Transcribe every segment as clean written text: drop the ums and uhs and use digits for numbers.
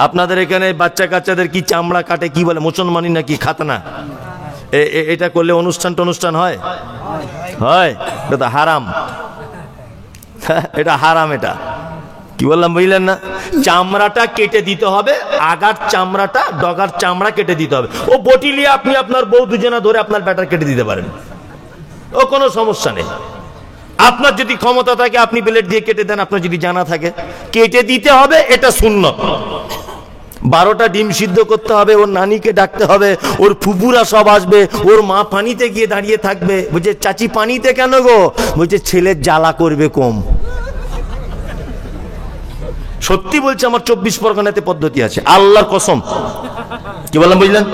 আপনাদের এখানে বাচ্চা কাচ্চাদের কি চামড়া কাটে, কি বলে মুসলমানি নাকি খাতনা, এটা করলে অনুষ্ঠান হয়? হয়? এটা তো হারাম, এটা হারাম। এটা কি বললাম বুঝলেন না? চামড়াটা কেটে দিতে হবে, আগার চামড়াটা, ডগার চামড়া কেটে দিতে হবে। ও বটিলিয়ে আপনি আপনার বউ দুজনা ধরে আপনার ব্যাটার কেটে দিতে পারেন, ও কোনো সমস্যা নেই। আপনার যদি ক্ষমতা থাকে আপনি ব্লেড দিয়ে কেটে দেন, আপনার যদি জানা থাকে কেটে দিতে হবে, এটা সুন্নত। 12টা ডিম সিদ্ধ করতে হবে, ওর নানিকে ডাকতে হবে, ওর ফুপুরা সব আসবে, ওর মা পানিতে গিয়ে দাঁড়িয়ে থাকবে, বলছে চাচি পানিতে কেন গো? বলছে ছেলের জ্বালা করবে কম। সত্যি বলছে, আমার 24 পরগনাতে পদ্ধতি আছে, আল্লাহর কসম। কি বললাম বুঝলেন?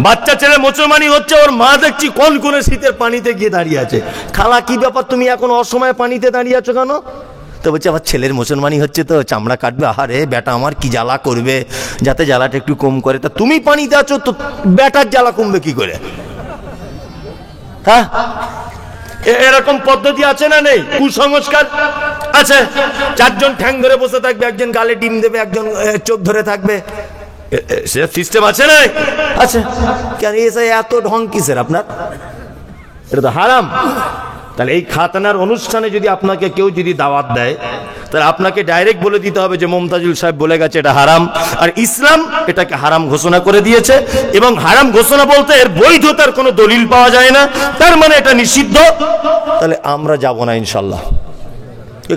বাচ্চা ছেলে মুসলমানি হচ্ছে, ওর মা দেখছি কোন কোন শীতের পানিতে গিয়ে দাঁড়িয়ে আছে। খালা কি ব্যাপার, তুমি এখন অসময়ে পানিতে দাঁড়িয়ে আছো কেন? তো বলছে আমার ছেলের মুসলমানি হচ্ছে তো চামড়া কাটবে। আরে বেটা আমার কি জ্বালা করবে, যাতে জ্বালাটা একটু কম করে। তা তুমি পানিতে আছো তো বেটার জ্বালা কমবে কি করে? হ্যাঁ, এরকম পদ্ধতি আছে না নেই? কুসংস্কার আছে। 4 জন ঠ্যাং ধরে বসে থাকবে, একজন গালে ডিম দেবে, একজন চোখ ধরে থাকবে, সিস্টেম আছে না? আছে। কেন এত ঢং কিসের আপনার? এটা তো হারাম। তাহলে এই খাতনার অনুষ্ঠানে যদি আপনাকে কেউ যদি দাওয়াত দেয়, তাহলে আপনাকে ডাইরেক্ট বলে দিতে হবে যে মমতাজুল সাহেব বলে গেছে এটা হারাম, আর ইসলাম এটাকে হারাম ঘোষণা করে দিয়েছে। এবং হারাম ঘোষণা বলতে এর বৈধতার কোনো দলিল পাওয়া যায় না, তার মানে এটা নিষিদ্ধ। তাহলে আমরা যাব না ইনশাল্লাহ।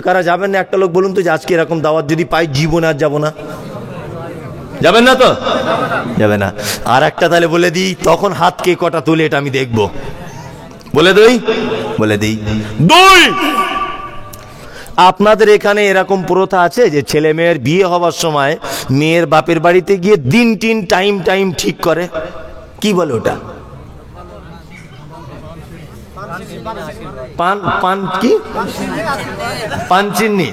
কারা যাবেন না? একটা লোক বলুন তো যে আজকে এরকম দাওয়াত যদি পাই জীবনে আর যাবো না। যাবেন না তো? যাবে না। আর একটা তাহলে বলে দিই, তখন হাত কে কটা তুলে এটা আমি দেখবো। বলে দিই 2, আপনাদের এখানে এরকম প্রথা আছে যে ছেলে মেয়ের বিয়ে হওয়ার সময় মেয়ের বাপের বাড়িতে গিয়ে দিন টিন টাইম ঠিক করে, কি বলে ওটা? পান কি পানচিন্নি,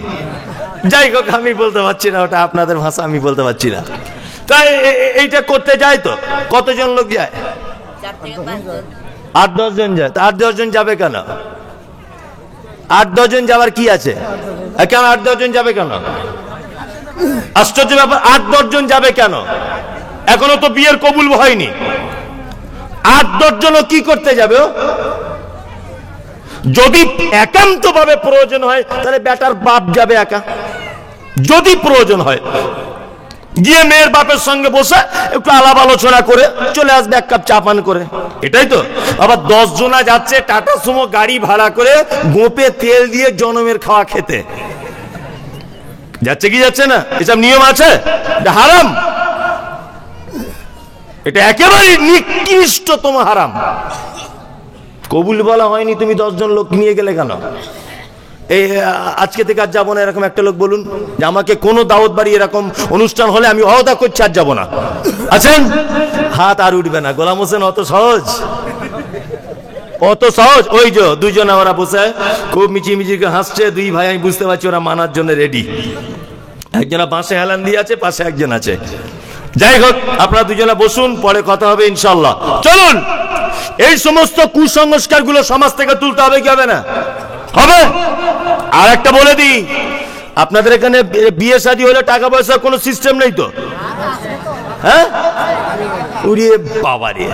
যাই হোক আমি বলতে পারছি না, ওটা আপনাদের ভাষা, আমি বলতে পারছি না। তাই এইটা করতে যায় তো কতজন লোক যায়? 8-10 জন যায়। 8-10 জন যাবে কেন? 8-10 জন যাবার কি আছে? কেন 8-10 জন যাবে কেন? আশ্চর্য ব্যাপার, 8-10 জন যাবে কেন? এখনো তো বিয়ের কবুল হয়নি। 8-10 জন কি করতে যাবে? যদি একান্ত ভাবে প্রয়োজন হয় তাহলে বেটার বাপ যাবে একা, যদি প্রয়োজন হয় গিয়ে মেয়ের বাপের সঙ্গে বসে একটু আলাপ আলোচনা করে চলে আসবে, 1 কাপ চা পান করে, এটাই তো। আবার 10 জনা যাচ্ছে টাটা সুমো গাড়ি ভাড়া করে গোপে তেল দিয়ে জনমের খাওয়া খেতে, যাচ্ছে কি যাচ্ছে না? এসব নিয়ম আছে, এটা হারাম, এটা একেবারে নিকৃষ্টতম হারাম। কবুল বলা হয়নি, তুমি 10 জন লোক নিয়ে গেলে কেন? এই আজকে থেকে আর যাবো না এরকম একটা লোক বলুন যে আমাকে কোনো দাওয়াত বাড়ি এরকম অনুষ্ঠান হলে আমি অহদা করছি আর যাবো না। আছেন? হাত আর উঠবে না। গোলাম হোসেন অত সহজ? ওই যে 2 জন ওরা বসে খুব মিচিমিচি হাসছে, 2 ভাই, আমি বুঝতে পারছি ওরা মানার জন্য রেডি। একজনা বাঁশে হেলান দিয়ে আছে, পাশে একজন আছে। যাই হোক, আপনারা 2 জনা বসুন, পরে কথা হবে ইনশাল্লাহ। চলুন, এই সমস্ত কুসংস্কার গুলো সমাজ থেকে তুলতে হবে কি হবে না? হবে। আর একটা বলে দিই, আপনাদের এখানে বিয়ে শাদী হলে টাকা পয়সার কোনো সিস্টেম নেই তো? হ্যাঁ, উড়িয়ে বাবা রে,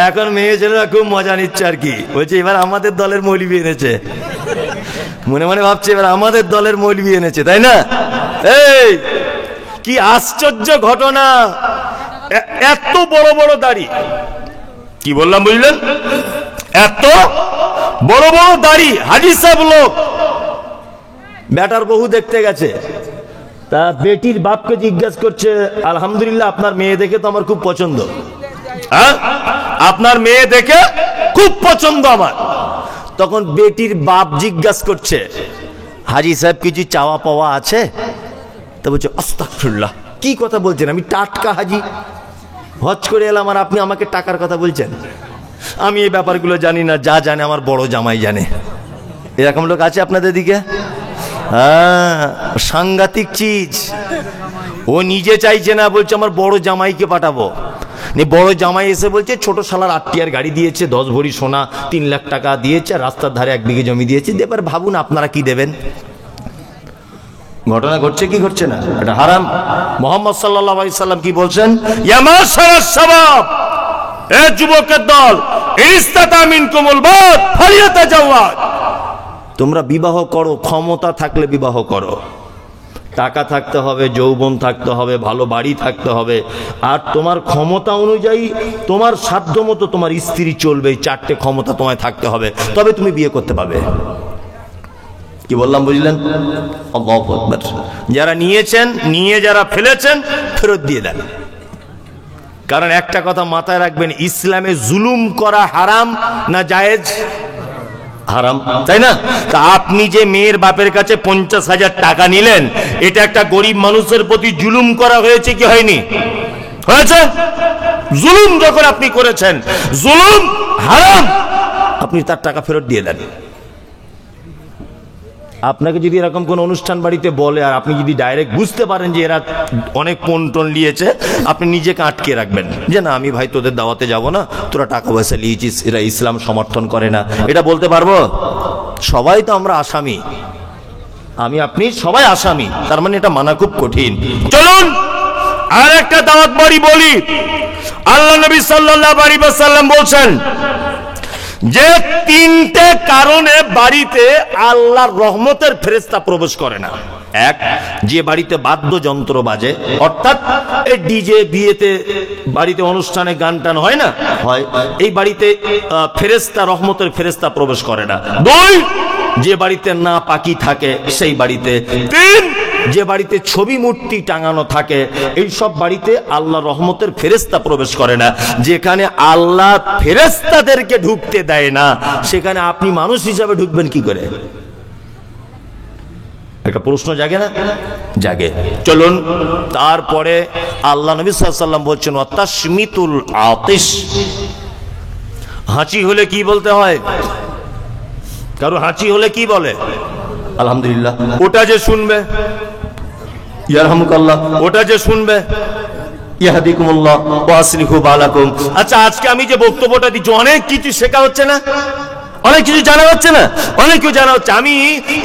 এখন মেয়ে ছেলেরা খুব মজা নিচ্ছে আর কি। বলছে এবার আমাদের দলের মৌলবি এনেছে, মনে মনে ভাবছে এবার আমাদের দলের মৌলবি এনেছে, তাই না? এই কি আশ্চর্য ঘটনা, এত বড় বড় দাড়ি, কি বললাম বুঝলেন? এত বড় বড় দাড়ি, হাজি সাহেব লোক, বেটার বহু দেখতে গেছে, তা বেটির বাপকে জিজ্ঞাসা করছে, আলহামদুলিল্লাহ আপনার মেয়ে দেখে তো আমার খুব পছন্দ। হ্যাঁ, আপনার মেয়ে দেখে খুব পছন্দ আমার। তখন বেটির বাপ জিজ্ঞাসা করছে, হাজি সাহেব কিছু চাওয়া পাওয়া আছে? তা বলছে আস্তাগফিরুল্লাহ, কি কথা বলছেন? আমি টাটকা হাজি, হজ করে এলাম, আর আপনি আমাকে টাকার কথা বলছেন? আমি এই ব্যাপারগুলো জানি না, যা জানে আমার বড় জামাই জানে। এরকম লোক আছে আপনাদের দিকে? হ্যাঁ, সাংঘাতিক চিজ। ও নিজে চাইছে না, বলছে আমার বড় জামাইকে পাঠাবো। বড় জামাই এসে বলছে ছোট শালার 8 টিয়ার গাড়ি দিয়েছে, 10 ভরি সোনা, 3 লাখ টাকা দিয়েছে, রাস্তার ধারে 1 বিঘে জমি দিয়েছে। এবার ভাবুন আপনারা কি দেবেন? ঘটনা ঘটছে কি ঘটছে না? এটা হারাম। মুহাম্মদ সাল্লাল্লাহু আলাইহি সাল্লাম কি বলছেন? ইয়া মাশারাস শাবাব, এ যুবকের দল, ইস্তাতা মিনকুমুল বাত ফালিয়াতাজাওয়াজ, তোমরা বিবাহ করো, ক্ষমতা থাকলে বিবাহ করো। টাকা থাকতে হবে, যৌবন থাকতে হবে, ভালো বাড়ি থাকতে হবে, আর তোমার ক্ষমতা অনুযায়ী তোমার সাধ্য মতো তোমার স্ত্রী চলবে। এই চারটে ক্ষমতা তোমায় থাকতে হবে, তবে তুমি বিয়ে করতে পারবে। কি বললাম বুঝলেন? আল্লাহু আকবার। যারা নিয়েছেন, নিয়ে যারা ফেলেছেন, ফেরত দিয়ে দেন। কারণ একটা কথা মাথায় রাখবেন, ইসলামে জুলুম করা হারাম না জায়েজ? হারাম, তাই না? তা আপনি যে মেয়ের বাপের কাছে 50,000 টাকা নিলেন, এটা একটা গরিব মানুষের প্রতি জুলুম করা হয়েছে কি হয়নি? হয়েছে। জুলুম যখন আপনি করেছেন, জুলুম হারাম, আপনি তার টাকা ফেরত দিয়ে দেন। আপনাকে যদি এরকম কোন অনুষ্ঠান বাড়িতে বলে, আর আপনি যদি ডাইরেক্ট বুঝতে পারেন যে এরা অনেক পণ টন নিয়েছে, আপনি নিজেকে আটকে রাখবেন যে না, আমি ভাই তোদের দাওয়াতে যাব না, তোরা টাকা পয়সা নিয়েছিস, এরা ইসলাম সমর্থন করে না, এটা বলতে পারবো? সবাই তো আমরা আসামি, আমি আপনি সবাই আসামি, তার মানে এটা মানা খুব কঠিন। চলুন আর একটা দাওয়াত বাড়ি বলি। আল্লাহ নবী সাল্লাল্লাহু আলাইহি ওয়াসাল্লাম বলছেন যে 3টে কারণে বাড়িতে আল্লাহর রহমতের ফেরেশতা প্রবেশ করে না। এক, যে বাড়িতে বাদ্যযন্ত্র বাজে, অর্থাৎ এই ডিজে, বিয়েতে, বাড়িতে অনুষ্ঠানে গান টান হয় না, হয়, এই বাড়িতে ফেরেশতা, রহমতের ফেরেশতা প্রবেশ করে না। 2, যে বাড়িতে না পাকি থাকে সেই বাড়িতে। 3, যে বাড়িতে ছবি মূর্তি টাঙানো থাকে, এই সব বাড়িতে আল্লাহ রহমতের ফেরেশতা প্রবেশ করে না। যেখানে আল্লাহ ফেরেশতাদেরকে ঢুকতে দেয় না, সেখানে আপনি মানুষ হিসাবে ঢুকবেন কি করে? একটা প্রশ্ন জাগে না? জাগে। চলুন তারপরে আল্লাহ নবী সাল্লাল্লাহু আলাইহি ওয়াসাল্লাম বলছেন ওয়াতাশমিতুল আতিশ, হাঁচি হলে কি বলতে হয়? কারো হাঁচি হলে কি বলে? আলহামদুলিল্লাহ। ওটা যে শুনবে, ইয়ারহামুকাল্লাহ, ওটা যে শুনবে, ইয়াহদিকুমুল্লাহ ওয়া আসলিহু বালাকুম। আচ্ছা, আজকে আমি যে বক্তব্যটা দিচ্ছি, অনেক কিছু শেখা হচ্ছে না, অনেক কিছু জানা হচ্ছে না, অনেক কিছু জানা হচ্ছে। আমি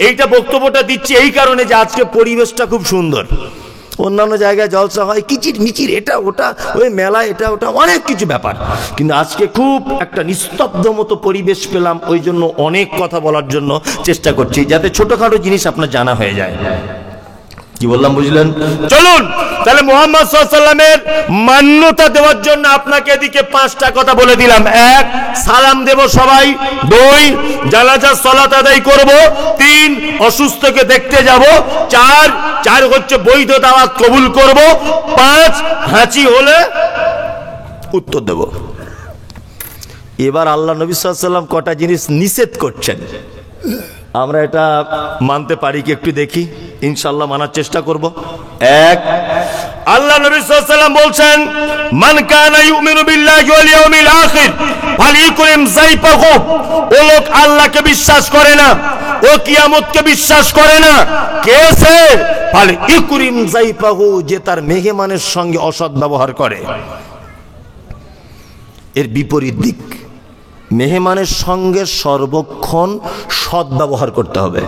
এইটা বক্তব্যটা দিচ্ছি এই কারণে যে আজকে পরিবেশটা খুব সুন্দর। অন্যান্য জায়গায় জলসা হয়, কিচির মিচির, এটা ওটা, ওই মেলা, এটা ওটা, অনেক কিছু ব্যাপার, কিন্তু আজকে খুব একটা নিস্তব্ধ মতো পরিবেশ পেলাম। ওই জন্য অনেক কথা বলার জন্য চেষ্টা করছি, যাতে ছোটখাটো জিনিস আপনার জানা হয়ে যায়। কি বললাম বুঝলেন? চলুন তাহলে মুহাম্মদ সাল্লাল্লাহু আলাইহি ওয়াসাল্লামের মান্যতা দেওয়ার জন্য আপনাকে এদিকে 5টা কথা বলে দিলাম। 1, সালাম দেব সবাই। 2, জানাজার সালাত আদায় করব। 3, অসুস্থকে দেখতে যাব। 4 হচ্ছে বৈধ দাওয়াত কবুল করব। 5, হাঁচি হলে উত্তর দেব। এবার আল্লাহ নবী সাল্লাল্লাহু আলাইহি ওয়াসাল্লাম কটা জিনিস নিষেধ করছেন, আমরা এটা মানতে পারি কি? একটু দেখি, ইনশাআল্লাহ মানার চেষ্টা করব। 1, আল্লাহ নবী সাল্লাল্লাহু আলাইহি ওয়াসাল্লাম বলছেন মান কানা ইউমিনু বিল্লাহি ওয়াল ইয়াউমিল আখির ফালিকুরিম যাইফাহু, ও লোক আল্লাহকে বিশ্বাস করে না, ও কিয়ামতকে বিশ্বাস করে না, কে সে? ফালিকুরিম যাইফাহু, যে তার মেহমানের সঙ্গে অসৎ ব্যবহার করে। এর বিপরীত দিক, মেহমানের সঙ্গে সর্বক্ষণ সৎ ব্যবহার করতে হবে।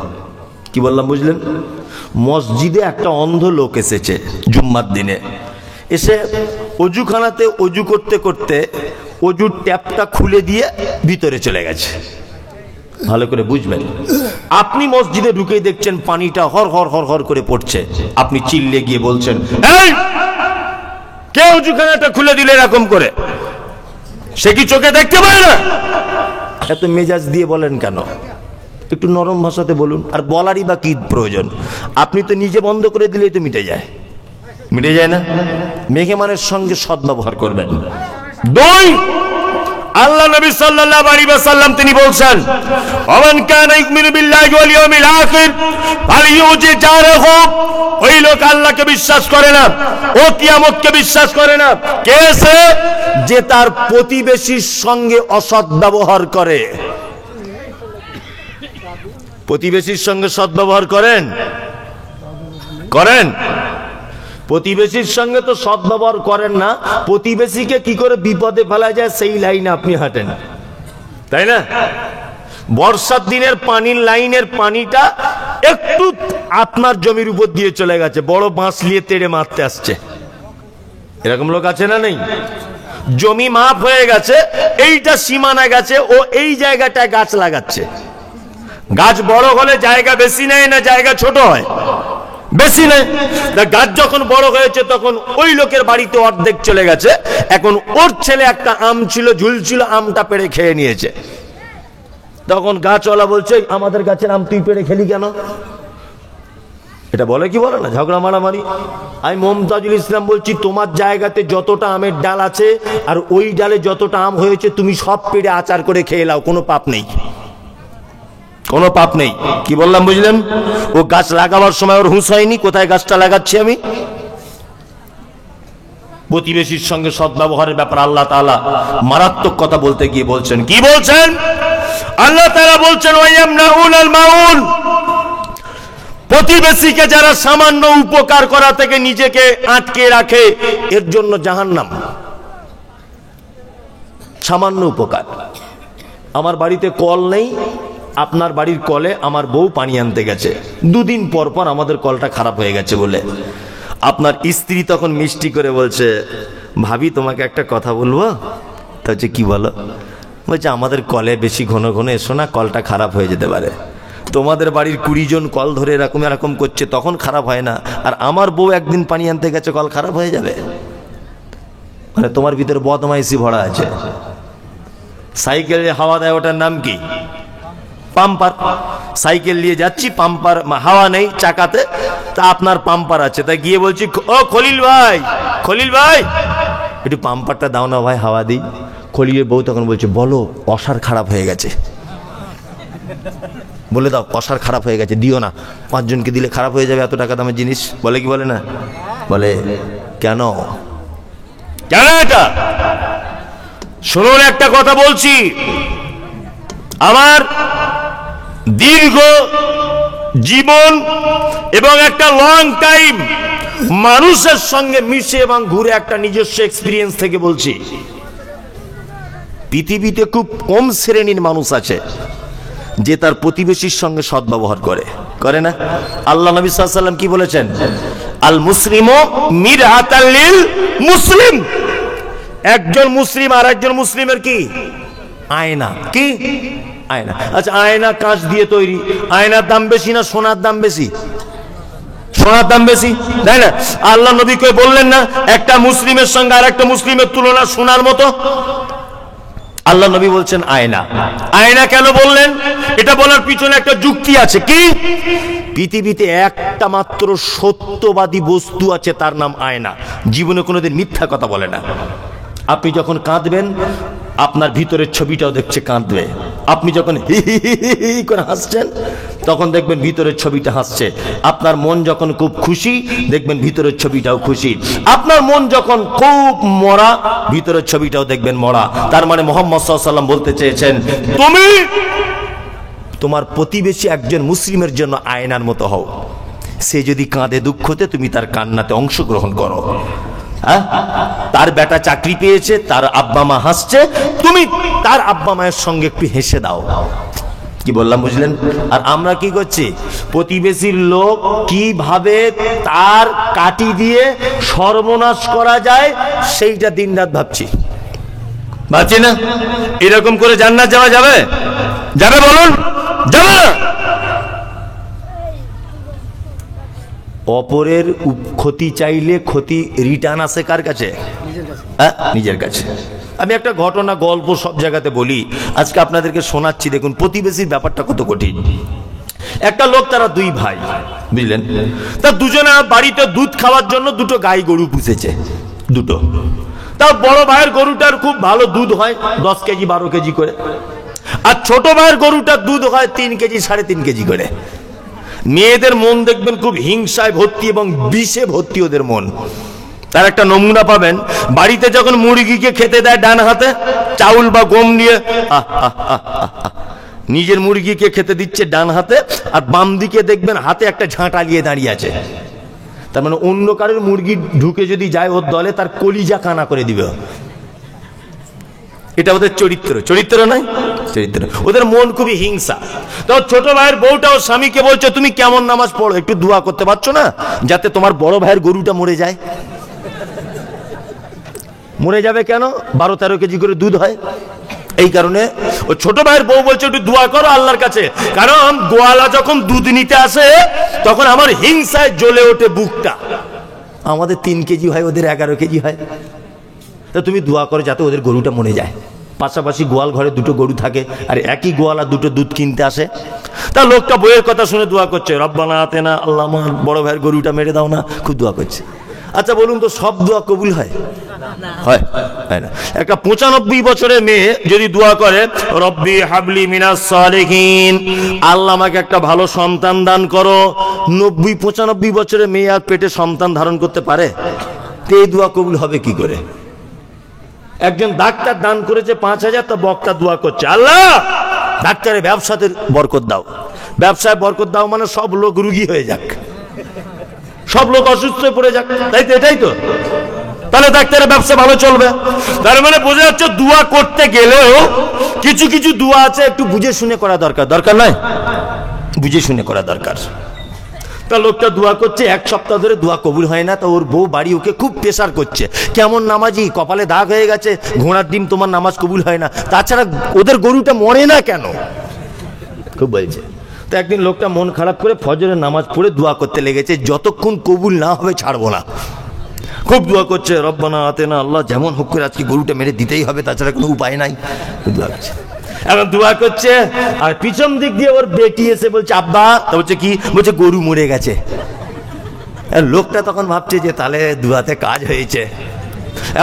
কি বললাম বুঝলেন? মসজিদে একটা অন্ধ লোক এসেছে জুম্মার দিনে, এসে অজুখানাতে অজু করতে করতে অজুর ট্যাপটা খুলে দিয়ে ভিতরে চলে গেছে। ভালো করে বুঝবেন, আপনি মসজিদে ঢুকেই দেখছেন পানিটা হর হর হর হর করে পড়ছে, আপনি চিল্লে গিয়ে বলছেন এই কে অজুখানাটা খুলে দিলে এরকম করে? সে কি চোখে দেখতে পায় না? এত মেজাজ দিয়ে বলেন কেন? একটু নরম ভাষাতে বলুন। আর বলারই বা কি প্রয়োজন? আপনি তো নিজে বন্ধ করে দিলেই তো মিটে যায়, মিটে যায় না? মেহমানের সঙ্গে সদ্ব্যবহার করবেন। 2, আল্লাহ নবী সাল্লাল্লাহু আলাইহি ওয়াসাল্লাম তিনি বলছেন ওমান কানা ইউমিনু বিল্লাহি ওয়াল ইয়াউমিল আখির ফালিউজি জারহু, ওই লোক আল্লাহকে বিশ্বাস করে না, ও কিয়ামতকে বিশ্বাস করে না, কে সে? যে তার প্রতিবেশীর সঙ্গে অসৎ ব্যবহার করে। প্রতিবেশীর সঙ্গে সদ্ব্যবহার করেন? করেন? প্রতিবেশীর সঙ্গে তো সদ্ব্যবহার করেন না, প্রতিবেশীকে কি করে বিপদে ফেলা যায় সেই লাইনে আপনি হাঁটেন, তাই না? বর্ষার দিনের পানির লাইনের পানিটা একটু আপনার জমির উপর দিয়ে চলে গেছে, বড় বাঁশ নিয়ে তেড়ে মারতে আসছে। এরকম লোক আছে না নেই? জমি মাপ হয়ে গেছে, এইটা সীমানা গেছে, ও এই জায়গাটায় গাছ লাগাচ্ছে। গাছ বড় হলে জায়গা বেশি নেয় না জায়গা ছোট হয়? বেশি নেয়। গাছ যখন বড় হয়েছে তখন ওই লোকের বাড়িতে অর্ধেক চলে গেছে, এখন ওর ছেলে একটা আম ছিল, ঝুলছিল, আমটা পেড়ে খেয়ে নিয়েছে। তখন গাছওয়ালা বলছে, আমাদের গাছের আম তুই পেড়ে খেলি কেন? এটা বলে কি বলে না, ঝগড়া মারামারি। আমি মমতাজুল ইসলাম বলছি, তোমার জায়গাতে যতটা আমের ডাল আছে আর ওই ডালে যতটা আম হয়েছে তুমি সব পেড়ে আচার করে খেয়ে নাও, কোনো পাপ নেই, কোনো পাপ নেই। কি বললাম বুঝলেন? ও গাছ লাগাবার সময় ওর হুঁশ হয়নি কোথায় গাছটা লাগাচ্ছি আমি। প্রতিবেশীর সঙ্গে সদ্ব্যবহারের ব্যাপার আল্লাহ তাআলা মারাত্মক কথা বলতে গিয়ে বলছেন, কি বলছেন? আল্লাহ তাআলা বলছেন, ওয়ায়ামনাউনাল মাউন, প্রতিবেশীকে যারা সামান্য উপকার করা থেকে নিজেকে আটকে রাখে এর জন্য জাহান্নাম। সামান্য উপকার। আমার বাড়িতে কল নেই, আপনার বাড়ির কলে আমার বউ পানি আনতে গেছে, দুদিন পর পর আমাদের কলটা খারাপ হয়ে গেছে বলে আপনার স্ত্রী তখন মিষ্টি করে বলছে, ভাবি তোমাকে একটা কথা বলবো। তা হচ্ছে, কি বলো? বলছে, আমাদের কলে বেশি ঘন ঘন এসো না, কলটা খারাপ হয়ে যেতে পারে। তোমাদের বাড়ির 20 জন কল ধরে এরকম এরকম করছে, তখন খারাপ হয় না, আর আমার বউ একদিন পানি আনতে গেছে কল খারাপ হয়ে যাবে? মানে তোমার ভিতরে বদমাইশি ভরা আছে। সাইকেলে হাওয়া দেয়, ওটার নাম কি? পাম্পার। সাইকেল নিয়ে যাচ্ছি, পাম্পার হাওয়া নেই চাকাতে, তা আপনার পাম্পার আছে, তাই গিয়ে বলছি, ও খলিল ভাই, খলিল ভাই একটু পাম্পারটা দাও না ভাই, হাওয়া দিই। খলিলের বউ তখন বলছে, বলো অসার খারাপ হয়ে গেছে। বলে দাও অসার খারাপ হয়ে গেছে, দিও না, 5 জনকে দিলে খারাপ হয়ে যাবে, এত টাকা দামের জিনিস। বলে কি বলে না? বলে কেন? কেন এটা? শুনুন, একটা কথা বলছি, আমার দীর্ঘ জীবন এবং একটা লং টাইম মানুষের সঙ্গে মিশে এবং ঘুরে একটা নিজস্ব এক্সপিরিয়েন্স থেকে বলছি, পৃথিবীতে খুব কম শ্রেণীর মানুষ আছে যে তার প্রতিবেশীর সঙ্গে সদ্ব্যবহার করে, করে না? আল্লাহ নবী সাল্লাল্লাহু আলাইহি ওয়াসাল্লাম কি বলেছেন? আল মুসলিমু মিরআতাল লিল মুসলিম, একজন মুসলিম আর একজন মুসলিমের কি? আয়না। কি আয়না? আচ্ছা, আয়না কাঁচ দিয়ে তৈরি, আয়নার দাম বেশি না সোনার দাম বেশি? সোনার দাম বেশি, তাই না? আল্লাহ নবী কে বললেন না একটা মুসলিমের সঙ্গে আর একটা মুসলিমের তুলনা সোনার মতো? আল্লাহ নবী বলছেন আয়না। আয়না কেন বললেন? এটা বলার পিছনে একটা যুক্তি আছে। কি? পৃথিবীতে একটা মাত্র সত্যবাদী বস্তু আছে, তার নাম আয়না। জীবনে কোনোদিন মিথ্যা কথা বলে না। আপনি যখন কাঁদবেন আপনার ভিতরের ছবিটাও দেখছে কাঁদবে, আপনি যখন হি হি হি করে হাসছেন তখন দেখবেন ভিতরের ছবিটা হাসছে, আপনার মন যখন খুব খুশি দেখবেন ভিতরের ছবিটাও খুশি, আপনার মন যখন খুব মরা ভিতরের ছবিটাও দেখবেন মরা। তার মানে মুহাম্মদ সাল্লাল্লাহু আলাইহি ওয়াসাল্লাম বলতে চেয়েছেন, তুমি তোমার প্রতিবেশী একজন মুসলিমের জন্য আয়নার মতো হও। সে যদি কাঁদে দুঃখতে তুমি তার কান্নাতে অংশগ্রহণ করো। তার বেটা চাকরি পেয়েছে, তার আব্বা মা হাসছে, তুমি তার আব্বা মায়ের সঙ্গে একটু হেসে দাও। কি বললাম বুঝলেন? আর আমরা কি করছি? প্রতিবেশীর লোক কিভাবে তার কাটি দিয়ে সর্বনাশ করা যায় সেইটা দিনরাত ভাবছি, ভাবছি না? এরকম করে জান্নাত যাওয়া যাবে? যাবে বলুন? যাবে না। অপরের ক্ষতি চাইলে ক্ষতি রিটার্ন আসে কার কাছে? নিজের কাছে। আমি একটা ঘটনা গল্প সব জায়গাতে বলি, আজকে আপনাদেরকে শোনাচ্ছি। দেখুন প্রতিবেশীর ব্যাপারটা কত কঠিন। একটা লোক, তারা 2 ভাই, বুঝলেন? তা দুজনে বাড়িতে দুধ খাওয়ার জন্য 2টো গাই গরু পুষেছে, 2টো। তা বড় ভাইয়ের গরুটার খুব ভালো দুধ হয়, 10 কেজি 12 কেজি করে, আর ছোট ভাইয়ের গরুটার দুধ হয় 3 কেজি 3.5 কেজি করে। মেয়েদের মন দেখবেন খুব হিংসায় ভর্তি এবং বিষে ভর্তি ওদের মন। তার একটা নমুনা পাবেন, বাড়িতে যখন মুরগিকে খেতে দেয় ডান হাতে চাউল বা গম নিয়ে, নিজের মুরগিকে খেতে দিচ্ছে ডান হাতে, আর বাম দিকে দেখবেন হাতে একটা ঝাঁটা নিয়ে দাঁড়িয়ে আছে। তার মানে অন্য কারোর মুরগি ঢুকে যদি যায় ওর দলে, তার কলিজা কানা করে দিবে। এটা ওদের চরিত্র, চরিত্র নয়? চরিত্র, ওদের মন খুবই হিংসা। তো ছোট ভাইয়ের বউটাও স্বামীকে বলছে তুমি কেমন নামাজ পড়ো, একটু দোয়া করতে পারছো না যাতে তোমার বড় ভাইয়ের গরুটা মরে যায়? মরে যাবে কেন? 12-13 কেজি করে দুধ হয়, এই কারণে ও ছোট ভাইয়ের বউ বলছে একটু দোয়া করো আল্লাহর কাছে, কারণ গোয়ালা যখন দুধ নিতে আসে তখন আমার হিংসায় জ্বলে ওঠে বুকটা। আমাদের 3 কেজি হয়, ওদের 11 কেজি হয়। তা তুমি দোয়া করো যাতে ওদের গরুটা মরে যায়। পাশাপাশি গোয়াল ঘরে 2টো গরু থাকে, আর একই গোয়ালা 2টো দুধ কিনতে আসে। তা লোকটা বইয়ের কথা শুনে দোয়া করছে, রব্বানা আতেনা, আল্লাহ আমার বড় ভাইয়ের গরুটা মেরে দাও না, খুব দোয়া করছে। আচ্ছা বলুন তো, সব দোয়া কবুল হয়? হয় না। একটা 95 বছরের মেয়ে যদি দোয়া করে, রব্বি হাবলি মিনাস সালিহিন, আল্লাহ আমাকে একটা ভালো সন্তান দান করো, 90-95 বছরের মেয়ে আর পেটে সন্তান ধারণ করতে পারে? তো এই দোয়া কবুল হবে কি করে? একজন ডাক্তার দান করেছে 5000, তা বক্তা দোয়া করছে, আল্লাহ ডাক্তারের ব্যবসাতে বরকত দাও। ব্যবসায় বরকত দাও মানে সব লোক রুগী হয়ে যাক, সব লোক অসুস্থ হয়ে পড়ে যাক, তাই তো? এটাই তো, তাহলে ডাক্তারের ব্যবসা ভালো চলবে। তার মানে বোঝা যাচ্ছে দোয়া করতে গেলেও কিছু কিছু দোয়া আছে একটু বুঝে শুনে করা দরকার, দরকার নয়? বুঝে শুনে করা দরকার। তা লোকটা দোয়া করছে, 1 সপ্তাহ ধরে দোয়া কবুল হয় না। তো ওর বউ বাড়ি ওকে খুব প্রেসার করছে, কেমন নামাজি, কপালে দাগ হয়ে গেছে, ঘোড়ার ডিম, তোমার নামাজ কবুল হয় না। তাছাড়া ওদের গরুটা মরে না কেন, খুব বলছে। তো একদিন লোকটা মন খারাপ করে ফজরের নামাজ পড়ে দোয়া করতে লেগেছে, যতক্ষণ কবুল না হবে ছাড়বো না। খুব দোয়া করছে, রব্বানা আতেনা, আল্লাহ যেমন হোক করে আজকে গরুটা মেরে দিতেই হবে, তাছাড়া কোনো উপায় নাই। দোয়া করছে, এখন দোয়া করছে, আর পিছন দিক দিয়ে ওর বেটি এসে বলছে, আব্বা। তা বলছে কি? বলছে গরু মরে গেছে। লোকটা তখন ভাবছে যে তাহলে দোয়াতে কাজ হয়েছে।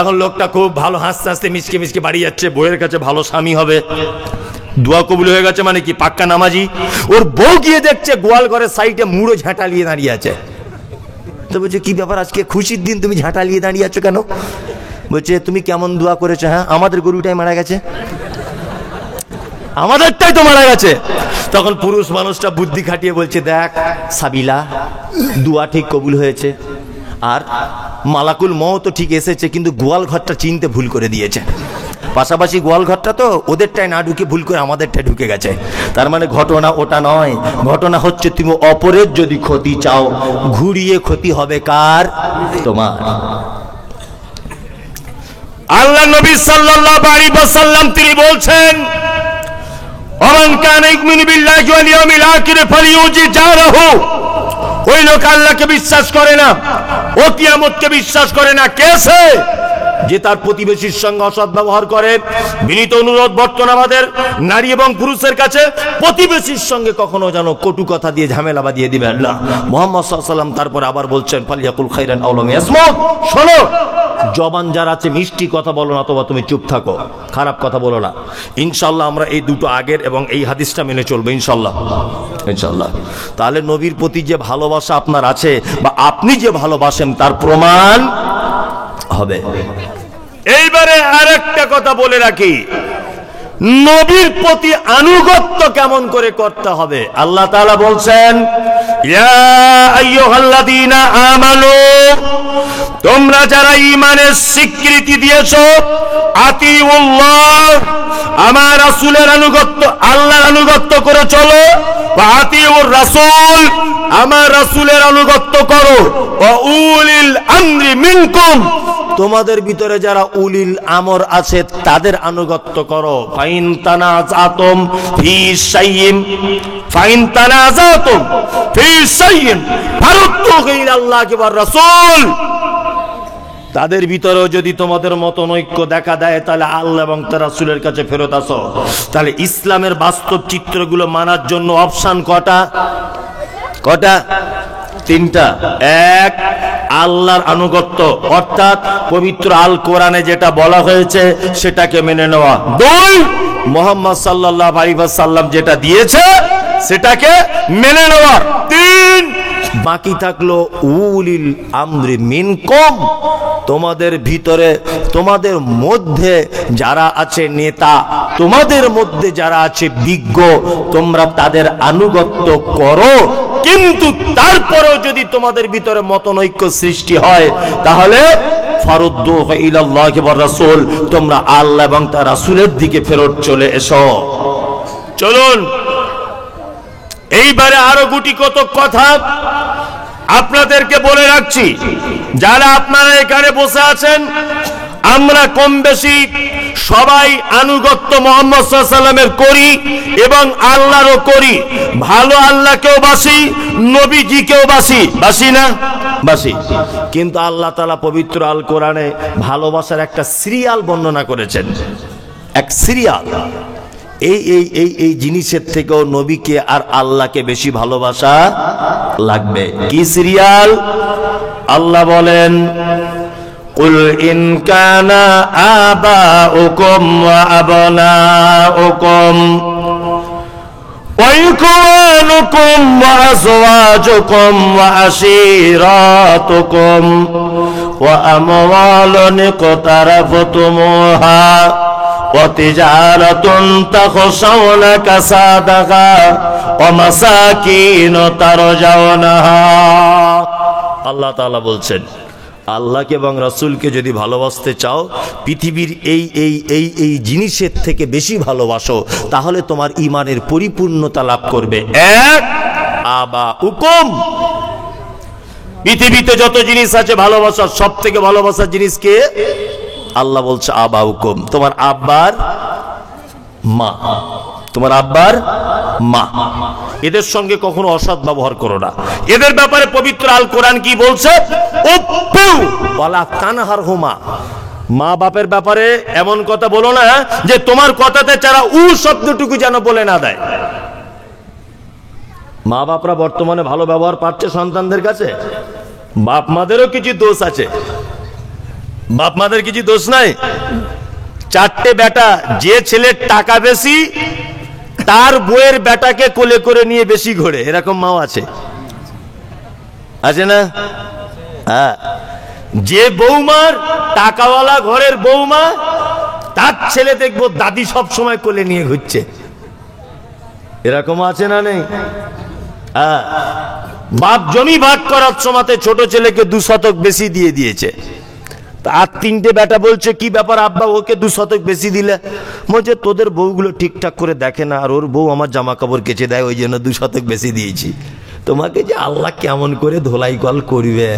এখন লোকটা খুব ভালো হাসতে হাসতে মিচকে মিচকে বাড়ি যাচ্ছে, বউয়ের কাছে ভালো স্বামী হবে, দোয়া কবুল হয়ে গেছে মানে কি পাক্কা নামাজি। ওর বউ গিয়ে দেখছে গোয়াল ঘরের সাইডে মুড়ো ঝাঁটা নিয়ে দাঁড়িয়ে আছে। তো বলছে কি ব্যাপার, আজকে খুশির দিন, তুমি ঝাঁটা নিয়ে দাঁড়িয়ে আছো কেন? বলছে তুমি কেমন দোয়া করেছো? হ্যাঁ, আমাদের গরুটাই মারা গেছে, আমাদেরটাই তো মারা গেছে। তখন পুরুষ মানুষটা বুদ্ধি খাটিয়ে বলছে, দেখ সাবিলা, দোয়া ঠিক কবুল হয়েছে, আর মালাকুল মওত ঠিক এসেছে, কিন্তু গোয়াল ঘরটা চিনতে ভুল করে দিয়েছে। পাশাপাশি গোয়াল ঘরটা তো ওদেরটাই না ঢুকে ভুল করে আমাদেরটাই ঢুকে গেছে। তার মানে ঘটনা ওটা নয়, ঘটনা হচ্ছে তুমি অপরের যদি ক্ষতি চাও, ঘুরিয়ে ক্ষতি হবে কার? তোমার। আল্লাহ নবী সাল্লাল্লাহু আলাইহি ওয়াসাল্লাম তিনি বলছেন, ওমান কানা ইউমিনু বিল্লাহি ওয়াল ইয়াউমিল আখির ফালিউজি জারাহু, ওই লোক আল্লাহকে বিশ্বাস করে না, ও কিয়ামতকে বিশ্বাস করে না, কেসে যে তার প্রতিবেশীর সঙ্গে অসৎ ব্যবহার করে। বিনীত অনুরোধ বর্তমান আমাদের নারী এবং পুরুষের কাছে, প্রতিবেশীর সঙ্গে কখনো যেন কটু কথা দিয়ে ঝামেলা বাঁধিয়ে দিবেন না। মুহাম্মদ সাল্লাল্লাহু আলাইহি ওয়াসাল্লাম তারপর আবার বলছেন, ফালিয়াকুল খাইরান আও লাম ইয়াসমুত, শোনো, জবান যার আছে মিষ্টি কথা বলো না, অথবা তুমি চুপ থাকো, খারাপ কথা বলো না। ইনশাআল্লাহ আমরা এই দুটো আগের এবং এই হাদিসটা মেনে চলবো ইনশাআল্লাহ, ইনশাআল্লাহ। তাহলে নবীর প্রতি যে ভালোবাসা আপনার আছে বা আপনি যে ভালোবাসেন তার প্রমাণ হবে। এইবারে আরেকটা কথা বলে রাখি, নবীর প্রতি আনুগত্য কেমন করে করতে হবে। আল্লাহ তাআলা বলছেন, ইয়া আইয়ুহাল্লাযীনা আমানু, তোমরা যারা ঈমানের স্বীকৃতি দিয়েছো, আতিউল্লাহ, আমার রাসূলের আনুগত্য, আল্লাহর আনুগত্য করে চলো, ওয়া আতিউর রাসূল, আমার রাসূলের আনুগত্য করো, ওয়া উলিল আমরি মিনকুম, তোমাদের ভিতরে যারা উলিল আমর আছে তাদের আনুগত্য করো। ফাইন তানাজাতুম ফি শাইইন, ফাইন তানাজাতুম ফি শাইইন ফারুদ্দুহু ইলাল্লাহি ওয়ার রাসূল, তাদের ভিতরেও যদি তোমাদের মতনৈক্য দেখা দেয় তাহলে আল্লাহ এবং তার রাসূলের কাছে ফেরত আসো। তাহলে ইসলামের বাস্তব চিত্রগুলো মানার জন্য অপশন কটা? কটা? 3টা। 1, আল্লাহর আনুগত্য, অর্থাৎ পবিত্র আল কোরআনে যেটা বলা হয়েছে সেটাকে মেনে নেওয়া। 2, মুহাম্মদ সাল্লাল্লাহু আলাইহি ওয়াসাল্লাম যেটা দিয়েছে সেটাকে মেনে নেওয়া। 3, বাকি থাকলো উলিল আমরি মিনকুম, তোমাদের ভিতরে, তোমাদের মধ্যে যারা আছে নেতা, তোমাদের মধ্যে যারা আছে বিজ্ঞ, তোমরা তাদের আনুগত্য করো। কিন্তু তারপরেও যদি তোমাদের ভিতরে মতনৈক্য সৃষ্টি হয় তাহলে ফারুদ্দুহু ইলাল্লাহি ওয়ার রাসূল, তোমরা আল্লাহ এবং তার রাসূলের দিকে ফেরত চলে এসো। চলুন এইবারে আরো গুটি কত কথা আপনাদেরকে বলে রাখছি। যারা আপনারা এখানে বসে আছেন, আমরা কম বেশি সবাই আনুগত্য মুহাম্মদ সাল্লাল্লাহু আলাইহি ওয়াসাল্লামের করি এবং আল্লাহরও করি। ভালো আল্লাহকেও বাসি, নবীজিকেও বাসি না বাসি। কিন্তু আল্লাহ তাআলা পবিত্র আল কোরআনে ভালোবাসার একটা সিরিয়াল বর্ণনা করেছেন, এক সিরিয়াল। এই জিনিসের থেকেও নবীকে আর আল্লাহকে বেশি ভালোবাসা লাগবে। কি সিরিয়াল? আল্লাহ বলেন, কুল ইন কানা আবাউকুম ওয়া আবনাউকুম ওয়া ইখওয়ানুকুম ওয়া আযওয়াজুকুম ওয়া আশীরাতুকুম ওয়া আমওয়ালুন ইকতারাফতুমুহা ওয়া তিজারাতুন তাখশাউনা কাসাদাহা ওয়া মাসাকিন তারজাউনাহা। আল্লাহ তাআলা বলছেন, আল্লাহকে এবং রাসূলকে যদি ভালোবাসতে চাও, পৃথিবীর এই জিনিসের থেকে বেশি ভালোবাসো, তাহলে তোমার ঈমানের পরিপূর্ণতা লাভ করবে। এক, আবাউকুম, পৃথিবীতে যত জিনিস আছে ভালোবাসার, সব থেকে ভালোবাসার জিনিস কে? আল্লাহ বলছে আবাউকুম, তোমার আব্বার মা, তোমার আব্বার মা। এদের সঙ্গে কখনো অসৎ ব্যবহার করো না। এদের ব্যাপারে পবিত্র আল কোরআন কি বলছে? ওয়ালা তানহারহুমা, মা বাপের ব্যাপারে এমন কথা বলো না যে তোমার কথাতে যারা শব্দটুকু যেন বলে না দেয়। মা বাপরা বর্তমানে ভালো ব্যবহার পাচ্ছে সন্তানদের কাছে? বাপ মাদেরও কিছু দোষ আছে, বাপ মাদের কিছু দোষ নাই। চারটে বেটা, যে ছেলের টাকা বেশি তার বউয়ের বেটাকে কোলে করে নিয়ে বেশি ঘোরে, এরকম মাও আছে, আছে না? হ্যাঁ, যে বৌমার টাকাওয়ালা ঘরের বৌমা, তার ছেলে দেখবো দাদি সব সময় কোলে নিয়ে ঘুরছে, এরকম আছে না নেই? হ্যাঁ, বাপ জমি ভাগ করার সময়তে ছোট ছেলেকে 2 শতক বেশি দিয়ে দিয়েছে। আর 3টে বেটা বলছে, কি ব্যাপার আব্বা, ওকে 2 শতক বেশি দিলে? বলছে তোদের বউগুলো ঠিকঠাক করে দেখে না, আর ওর বউ আমার জামা কাপড় কেচে দেয়, ওই জন্য 2 শতক বেশি দিয়েছি। তোমাকে যে আল্লাহ কেমন করে ধোলাই কল করবে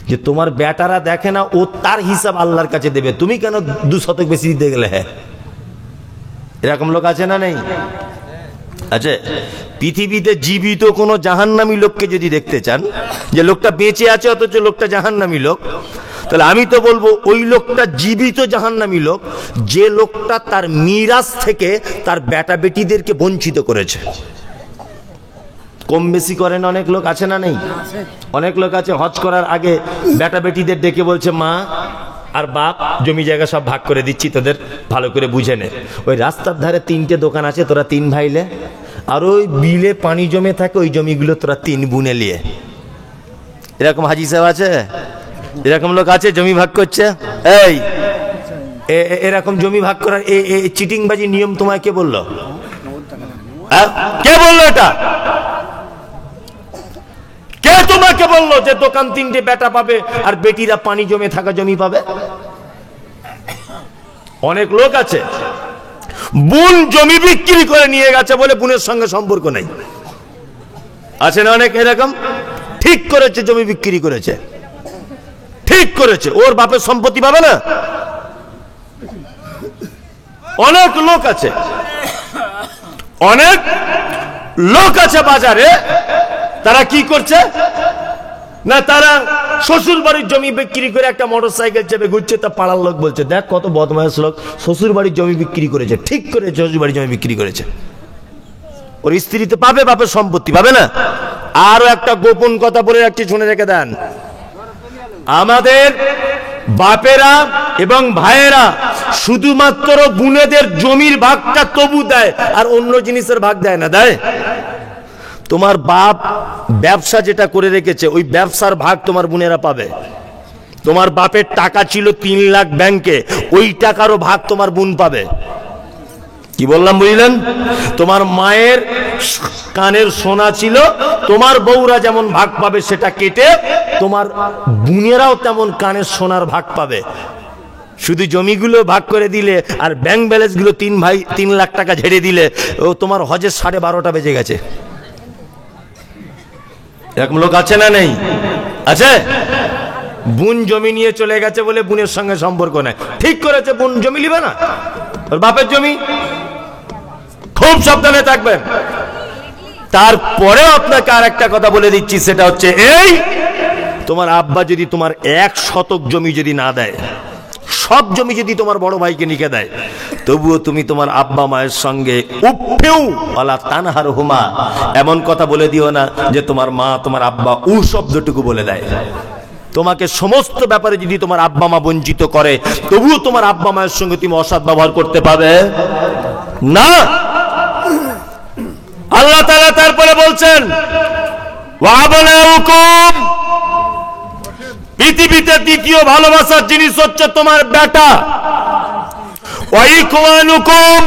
যে তোমার বেটারা দেখে না, ও তার হিসাব আল্লাহর কাছে দেবে, তুমি কেন 2 শতক বেশি দিতে গেলে? হ্যাঁ, এরকম লোক আছে না নেই? আচ্ছা, পৃথিবীতে জীবিত কোন জাহান্নামী লোককে যদি দেখতে চান, যে লোকটা বেঁচে আছে অথচ লোকটা জাহান্নামী লোক, তাহলে আমি তো বলবো ওই লোকটা জীবিত জাহান্নামী লোক, যে লোকটা তার মিরাস থেকে তার বেটা বেটিদেরকে বঞ্চিত করেছে। কম বেশি করেন অনেক লোক, আছে না নেই? অনেক লোক আছে হজ করার আগে বেটা বেটিদের ডেকে বলছে, মা আর বাপ জমি জায়গা সব ভাগ করে দিচ্ছি, তোদের ভালো করে বুঝে নে। ওই রাস্তার ধারে 3টে দোকান আছে, তোরা 3 ভাইলে, আর ওই বিলে পানি জমে থাকে, ওই জমিগুলো তোরা 3 বুনে নিয়ে। এরকম হাজি সাহেব আছে, এরকম লোক আছে জমি ভাগ করছে। এই এরকম জমি ভাগ করার চিটিংবাজি নিয়ম তোমায় কে বললো? কে বললো এটা? কে তোমাকে বললো যে দোকান 3টে বেটা পাবে আর বেটিরা পানি জমে থাকা জমি পাবে? অনেক লোক আছে বোন জমি বিক্রি করে নিয়ে গেছে বলে বোনের সঙ্গে সম্পর্ক নেই, আছে না অনেক এরকম? ঠিক করেছে, জমি বিক্রি করেছে, ঠিক করেছে, ওর বাপের সম্পত্তি পাবে না। অনেক লোক আছে, অনেক লোক আছে বাজারে, তারা কি করছে না, তারা শ্বশুর বাড়ির জমি বিক্রি করে একটা মোটরসাইকেল চেপে ঘুরছে, তা পাড়ার লোক বলছে, দেখ কত বদমাইশ লোক, শ্বশুর বাড়ির জমি বিক্রি করেছে, ঠিক করেছে, শ্বশুর বাড়ির জমি বিক্রি করেছে। ওর স্ত্রী তো পাবে বাপের সম্পত্তি, পাবে না? আরো একটা গোপন কথা বলে রাখছি, শুনে রেখে দেন। আমাদের বাপেরা এবং ভাইয়েরা শুধুমাত্র বুনেদের জমির ভাগটা তবু দেয়, আর অন্য জিনিসের ভাগ দেয় না। দেয়? তোমার বাপ ব্যবসা যেটা করে রেখেছে, ওই ব্যবসার ভাগ তোমার বোনেরা পাবে। তোমার বাপের টাকা ছিল 3 লাখ ব্যাংকে, ওই টাকারও ভাগ তোমার বোন পাবে। কি বললাম বুঝলেন? তোমার মায়ের কানের সোনা ছিল, তোমার বউরা যেমন ভাগ পাবে সেটা কেটে, তোমার বোনেরাও তেমন কানের সোনার ভাগ পাবে। শুধু জমিগুলো ভাগ করে দিলে আর ব্যাংক ব্যালেন্সগুলো 3 লাখ টাকা ঝেড়ে দিলে ও তোমার হজের 12:30 বেজে গেছে। এরকম লোক আছে না নেই? আছে। বোন জমি নিয়ে চলে গেছে বলে বোনের সঙ্গে সম্পর্ক নাই, ঠিক করেছে বোন জমি নিবে না, ওর বাপের জমি। খুব সাবধানে থাকবেন। তারপরেও আপনাকে আর একটা কথা বলে দিচ্ছি, সেটা হচ্ছে এই, তোমার আব্বা যদি তোমার 1 শতক জমি যদি না দেয়, সব জমি যদি তোমার বড় ভাইকে লিখে দেয়, তবুও তুমি তোমার আব্বা মায়ের সঙ্গে উফেউ ওয়ালা তানহারহুমা, এমন কথা বলে দিও না যে তোমার মা তোমার আব্বা উ শব্দটুকু বলে দেয়। তোমাকে সমস্ত ব্যাপারে যদি তোমার আব্বা মা বঞ্চিত করে, তবুও তোমার আব্বা মায়ের সঙ্গে তুমি অসৎ ব্যবহার করতে পাবে না। আল্লাহ তাআলা তারপরে বলছেন ওয়া আবনাউকুম, পৃথিবীতে দ্বিতীয় ভালোবাসার জিনিস হচ্ছে তোমার বেটা। ওয়া ইখওয়ানুকুম,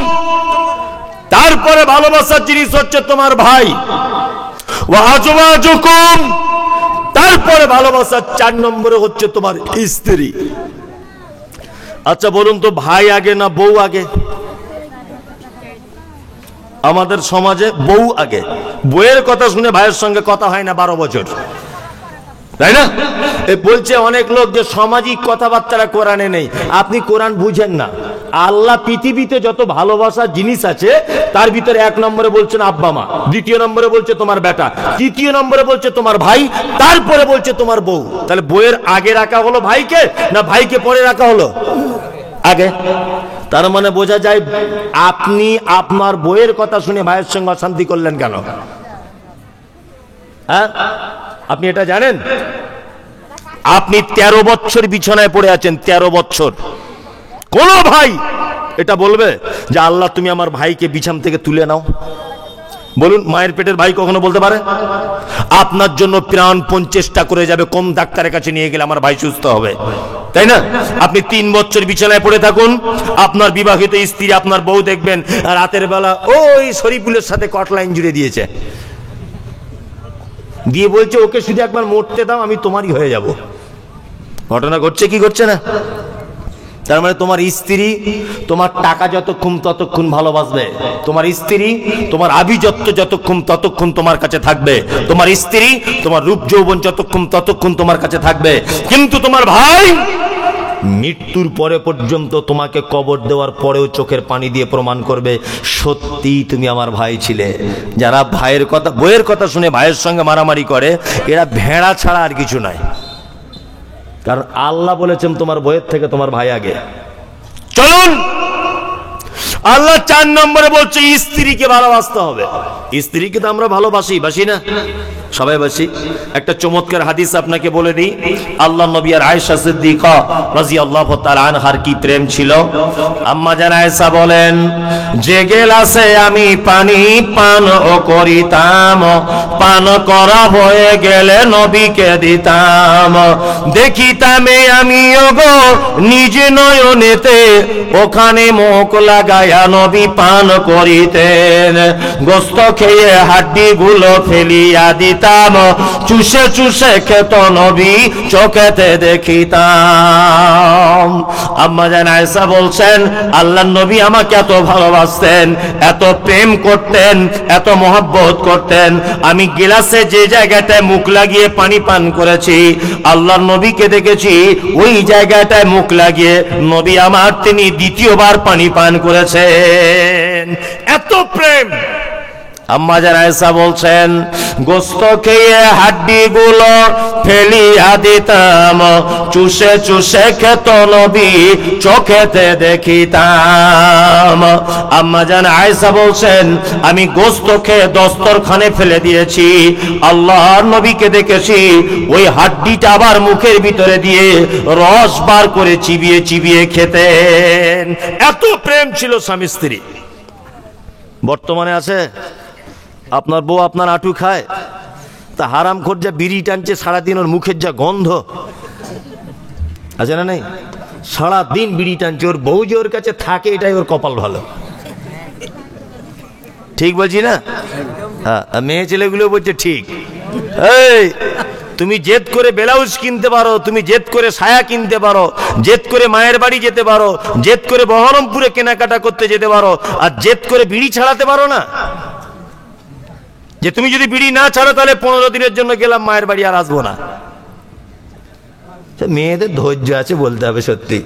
তারপরে ভালোবাসার জিনিস হচ্ছে তোমার ভাই। ওয়া আজওয়াজুকুম, তারপরে ভালোবাসার 4 নম্বরে হচ্ছে তোমার স্ত্রী। আচ্ছা বলুন তো, ভাই আগে না বউ আগে? আমাদের সমাজে বউ আগে। বউয়ের কথা শুনে ভাইয়ের সঙ্গে কথা হয় না 12 বছর, তাই না? বলছে অনেক লোক যে সামাজিক কথাবার্তা কোরআনে নেই। আপনি কোরআন বুঝেন না। আল্লাহ পৃথিবীতে যত ভালোবাসার জিনিস আছে তার ভিতরে 1 নম্বরে বলছেন আব্বা মা, 2 নম্বরে বলছে তোমার বেটা, 3 নম্বরে বলছে তোমার ভাই, তারপরে বলছে তোমার বউ। তাহলে বউয়ের আগে রাখা হলো ভাইকে, না ভাইকে পরে রাখা হলো আগে? তার মানে বোঝা যায় আপনি আপনার বউয়ের কথা শুনে ভাইয়ের সঙ্গে অশান্তি করলেন কেন? হ্যাঁ, আপনি এটা জানেন? আপনি 13 বছর বিছানায় পড়ে আছেন, 13 বছর। কোন ভাই এটা বলবে যে আল্লাহ তুমি আমার ভাইকে বিছানা থেকে তুলে নাও? বলুন, মায়ের পেটের ভাই কখনো বলতে পারে? আপনার জন্য প্রাণপণ চেষ্টা করে যাবে কোন ডাক্তারের কাছে নিয়ে গেলে আমার ভাই সুস্থ হবে, তাই না? আপনি 3 বছর বিছানায় পড়ে থাকুন, আপনার বিবাহিত স্ত্রী আপনার বউ দেখবেন রাতের বেলা ওই শরীফুলের সাথে কটলাইন জুড়ে দিয়েছে, দিয়ে বলছে ওকে শুধু একবার মরতে দাও, আমি তোমারই হয়ে যাব। ঘটনা ঘটছে কি ঘটছে না? তার মানে তোমার স্ত্রী তোমার টাকা যতক্ষণ ততক্ষণ ভালোবাসবে, তোমার স্ত্রী তোমার আভিজাত্য যতক্ষণ ততক্ষণ তোমার কাছে থাকবে, তোমার স্ত্রী তোমার রূপ যৌবন যতক্ষণ ততক্ষণ তোমার কাছে থাকবে। কিন্তু তোমার ভাই মৃত্যুর পরে পর্যন্ত তোমাকে কবর দেওয়ার পরেও চোখের পানি দিয়ে প্রমাণ করবে সত্যি তুমি আমার ভাই ছিলে। যারা ভাইয়ের কথা বইয়ের কথা শুনে ভাইয়ের সঙ্গে মারামারি করে, এরা ভেড়া ছাড়া আর কিছু নাই। কারণ আল্লাহ বলেছেন তোমার বইয়ের থেকে তোমার ভাই আগে। চলুন, আল্লাহ 4 নম্বরে বলছে স্ত্রীকে ভালোবাসতে হবে। স্ত্রীকে তো আমরা ভালোবাসি, বাসি না? সবাই বাসি। একটা চমৎকার হাদিস আপনাকে বলে দিই। আল্লাহ নবী আর আয়েশা সিদ্দিকা রাদিয়াল্লাহু তাআলা আনহার কি প্রেম ছিল। আম্মা জান আয়েশা বলেন, যে গেলাসে আমি পানি পান ও করিতাম, পান করা হয়ে গেলে নবীকে দিতাম। দেখিতাম আমি ওগো নিজ নয়নেতে, ওখানে মুখ লাগায়া নবী পান করিতেন। গোস্ত খেয়ে হাড্ডি গুলো ফেলিয়া দিতাম, চুষে চুষে খেত নবী চোখেতে দেখিতাম। আম্মা জান আয়েশা বলছেন, আল্লাহর নবী আমাকে এত ভালোবাসতেন, এত প্রেম করতেন, এত মহব্বত করতেন, আমি গিলাসে যে জায়গাটায় মুখ লাগিয়ে পানি পান করেছি, আল্লাহর নবীকে দেখেছি ওই জায়গাটায় মুখ লাগিয়ে নবী আমার তিনি দ্বিতীয়বার পানি পান করেছেন। এত প্রেম। আম্মা জান আয়েশা বলছেন, গোস্ত খেয়ে হাড্ডি গুলো ফেলিয়া দিতাম, চুষে চুষে খেত নবী চোখেতে দেখিতাম। আম্মা জান আয়েশা বলছেন, আমি গোস্ত খেয়ে দস্তরখানে ফেলে দিয়েছি, আল্লাহর নবীকে দেখেছি ওই হাড্ডিটা আবার মুখের ভিতরে দিয়ে রস বার করে চিবিয়ে চিবিয়ে খেতেন। এত প্রেম ছিল স্বামী স্ত্রী। বর্তমানে আছে আপনার বউ আপনার আঁটু খায়, তা হারামখোর যা বিড়ি টানছে সারাদিন, ওর মুখের যা গন্ধ আছে না নেই? সারাদিন বিড়ি টানছে, ওর বউ যে ওর কাছে থাকে এটাই ওর কপাল ভালো। ঠিক বলছি না? হ্যাঁ, মেয়ে ছেলেগুলো বলছে ঠিক। এই তুমি জেদ করে ব্লাউজ কিনতে পারো, তুমি জেদ করে সায়া কিনতে পারো, জেদ করে মায়ের বাড়ি যেতে পারো, জেদ করে বহরমপুরে কেনাকাটা করতে যেতে পারো, আর জেদ করে বিড়ি ছাড়াতে পারো না? যে তুমি যদি বিড়ি না ছাড়ো তাহলে 15 দিনের জন্য গেলাম মায়ের বাড়ি, আর আসবো না। মেয়েদের ধৈর্য আছে বলতে হবে সত্যি।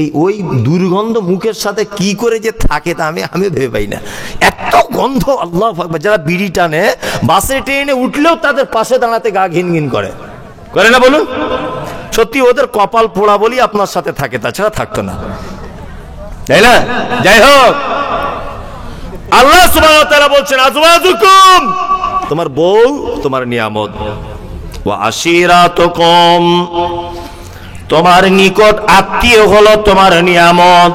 এই ওই দুর্গন্ধ মুখের সাথে কি করে যে থাকে তা আমি ভেবে পাই না। এত গন্ধ, আল্লাহু আকবার। যারা বিড়ি টানে বাসে ট্রেনে উঠলেও তাদের পাশে দাঁড়াতে গা ঘিন ঘিন করে না বলুন? সত্যি ওদের কপাল পোড়া বলি আপনার সাথে থাকে, তাছাড়া থাকতো না, তাই না? যাই হোক, আল্লাহ সুবহানাহু ওয়া তাআলা বলছেন আজওয়াজুকুম, তোমার বউ তোমার নিয়ামত, ওয়া আশিরাতুকুম, তোমার নিকট আত্মীয় হলো তোমার নিয়ামত,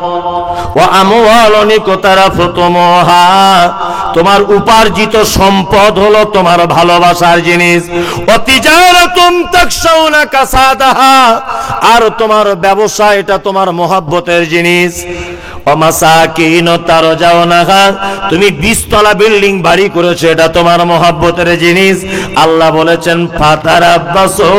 ওয়া আমওয়ালুন ইকতারাফতুমুহা, তোমার উপার্জিত সম্পদ হলো তোমার ভালোবাসার জিনিস, ওয়া তিজারাতুন তাকশাউনা কাসাদাহা, আর তোমার ব্যবসা এটা তোমার মহব্বতের জিনিস, ওয়া মাসাকিন তারজাউনাহা, তুমি 20 তলা বিল্ডিং বাড়ি করেছো এটা তোমার মহব্বতের জিনিস। আল্লাহ বলেছেন ফাতারাব্বাসু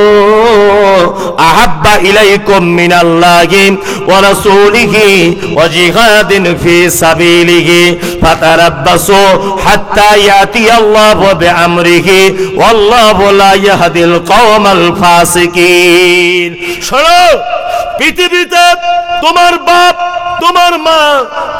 আহাব্বা ইলাইকুম মিনাল্লাহি ওয়া রাসূলিহি ওয়া জিহাদিন ফি সাবিলিহি ফাতারাব্বাসু হাত্তা ইয়াতিয়াল্লাহু বিআমরিহি ওয়াল্লাহু লা ইয়াহদিল কওমাল ফাসিকিন। শোনো, পৃথিবীতে তোমার বাপ, তোমার মা,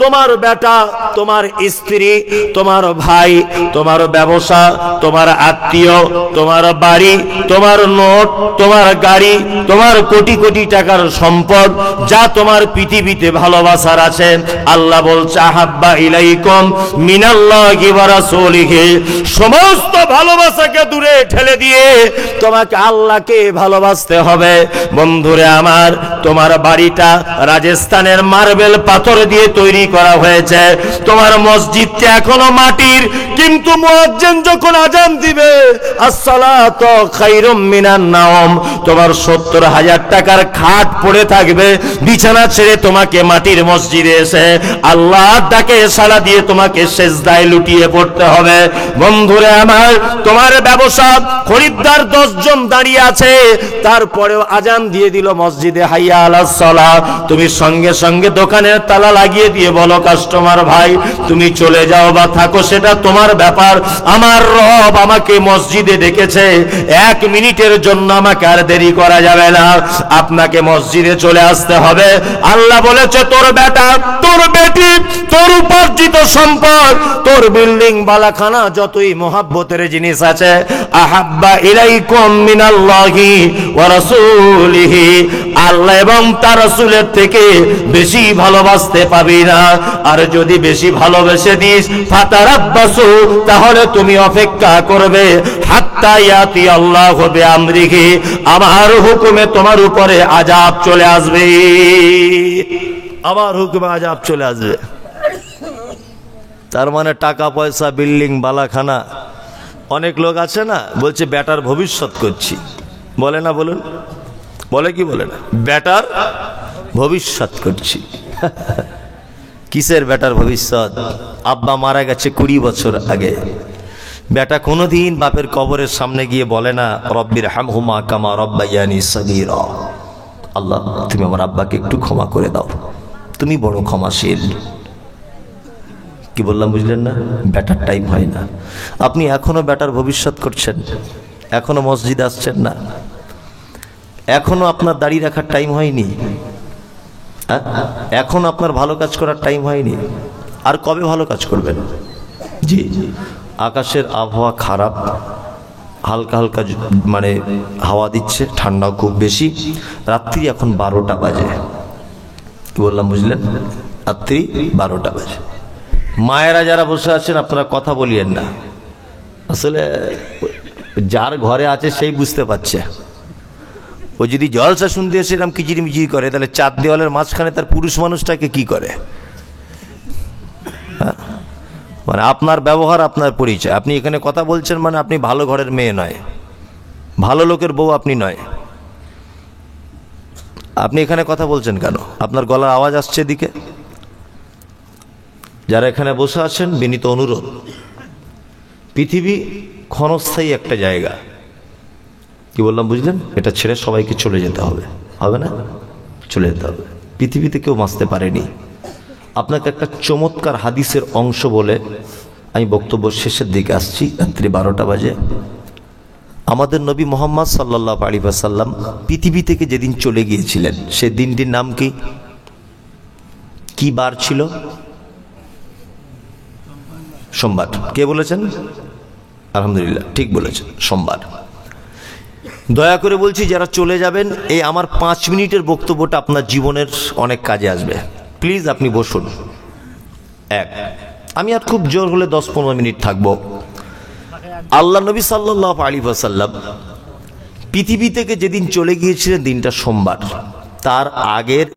তোমার বেটা, তোমার স্ত্রী, তোমার ভাই, তোমার ব্যবসা, তোমার আত্মীয়, তোমার বাড়ি, তোমার নোট, তোমার গাড়ি, তোমার কোটি কোটি টাকার সম্পদ, যা তোমার পৃথিবীতে ভালোবাসার আছে, আল্লাহ বলছে আহাব্বা ইলাইকুম মিনাল্লাহি ওয়া রাসূলিহি, সমস্ত ভালোবাসাকে দূরে ঠেলে দিয়ে তোমাকে আল্লাহকে ভালোবাসতে হবে। বন্ধুরে আমার, তোমার বাড়িটা রাজস্থানের মার্বেল পাথর দিয়ে তৈরি করা হয়েছে, তোমার মসজিদটা এখনো মাটির, কিন্তু মুয়াজ্জিন যখন আজান দিবে আসসালাতু খায়রুম মিনান নাওম, তোমার 70,000 টাকার খাট পড়ে থাকবে, বিছানা ছেড়ে তোমাকে মাটির মসজিদে এসে আল্লাহর ডাকে সাড়া দিয়ে তোমাকে সেজদায় লুটিয়ে পড়তে হবে। বন্ধুরে আমার, তোমার ব্যবসা খরিদ্দার 10 জন দাঁড়িয়ে আছে, তারপরেও আজান দিয়ে দিল মসজিদে হাইয়া আলাস সালাহ, তুমি সঙ্গে সঙ্গে দোকানের তালা লাগিয়ে দিয়ে বলো কাস্টমার ভাই তুমি চলে যাও বা থাকো, সেটা তোমার ব্যাপার, আমার রব আমাকে মসজিদে ডেকেছে, 1 মিনিটের জন্য আমাকে আর দেরি করা যাবে না, আপনাকে মসজিদে চলে আসতে হবে। আল্লাহ বলেছে তোর বেটা, তোর বেটি, তোর উপার্জিত সম্পদ, তোর বিল্ডিং বালাখানা, যতই মহব্বতের জিনিস আছে, আহাব্বা ইলাইকুম মিনাল্লাহি ওয়া রাসূলিহি, আল্লাহ এবং তার রাসূলের থেকে বেশি ভালোবাসতে পাবি না। আর যদি বেশি ভালোবেসে দিস ফাতারাব্বাসু, তাহলে তুমি অপেক্ষা করবে হাত্তা ইয়াতি আল্লাহু বিআমরিহি, আমার হুকুমে তোমার উপরে আযাব চলে আসবে, আমার হুকুমে আযাব চলে আসবে। তার মানে টাকা পয়সা, বিল্ডিং বালাখানা, অনেক লোক আছে না বলছে বেটার ভবিষ্যৎ করছি, বলে না? বলুন, বলে কি বলে না? বেটার ভবিষ্যৎ করছি। কিসের বেটার ভবিষ্যৎ? আব্বা মারা গেছে 20 বছর আগে, বেটা কোনোদিন বাপের কবরের সামনে গিয়ে বলে না রব্বির হামহুমা কামা রব্বায়ানি সগীরা, আল্লাহ তুমি আমার আব্বাকে একটু ক্ষমা করে দাও, তুমি বড় ক্ষমাশীল। কি বললাম বুঝলেন না? বেটার টাইম হয় না। আপনি এখনো বেটার ভবিষ্যৎ করছেন, এখনো মসজিদে আসছেন না, এখনো আপনার দাড়ি রাখার টাইম হয়নি, এখন আপনার ভালো কাজ করার টাইম হয়নি, আর কবে ভালো কাজ করবেন? জি, আকাশের আবহাওয়া খারাপ, হালকা হালকা মানে হাওয়া দিচ্ছে, ঠান্ডাও খুব বেশি, রাত্রি এখন 12টা বাজে। কি বললাম বুঝলেন? রাত্রি 12টা বাজে। মায়েরা যারা বসে আছেন আপনারা কথা বলিয়েন না, আসলে যার ঘরে আছে সেই বুঝতে পারছে। ও যদি জলসা শুনতে এসে এরকম কিচিরমিচির করে, তাহলে 4 দেওয়ালের মাঝখানে তার পুরুষ মানুষটাকে কি করে? মানে আপনার ব্যবহার, আপনার পরিচয়। আপনি এখানে কথা বলছেন মানে আপনি ভালো ঘরের মেয়ে নয়, ভালো লোকের বউ আপনি নয়। আপনি এখানে কথা বলছেন কেন? আপনার গলার আওয়াজ আসছে এদিকে। যারা এখানে বসে আছেন বিনীত অনুরোধ, পৃথিবী ক্ষণস্থায়ী একটা জায়গা, কি বললাম বুঝলেন? এটা ছেড়ে সবাইকে চলে যেতে হবে, হবে না? চলে যেতে হবে। পৃথিবীতে কেউ বাঁচতে পারেনি। আপনাকে একটা চমৎকার হাদিসের অংশ বলে আমি বক্তব্য শেষের দিকে আসছি। রাত্রি 12টা বাজে। আমাদের নবী মোহাম্মদ সাল্লাল্লাহু আলাইহি ওয়াসাল্লাম পৃথিবী থেকে যেদিন চলে গিয়েছিলেন সে দিনটির নাম কি? কি বার ছিল? সোমবার। কে বলেছেন? আলহামদুলিল্লাহ, ঠিক বলেছেন, সোমবার। দয়া করে বলছি, যারা চলে যাবেন, এই আমার 5 মিনিটের বক্তব্যটা আপনার জীবনের অনেক কাজে আসবে। প্লিজ আপনি বসুন। আমি আর খুব জোর হলে 10-15 মিনিট থাকবো। আল্লাহ নবী সাল্লাল্লাহু আলাইহি ওয়াসাল্লাম পৃথিবী থেকে যেদিন চলে গিয়েছিলেন দিনটা সোমবার। তার আগের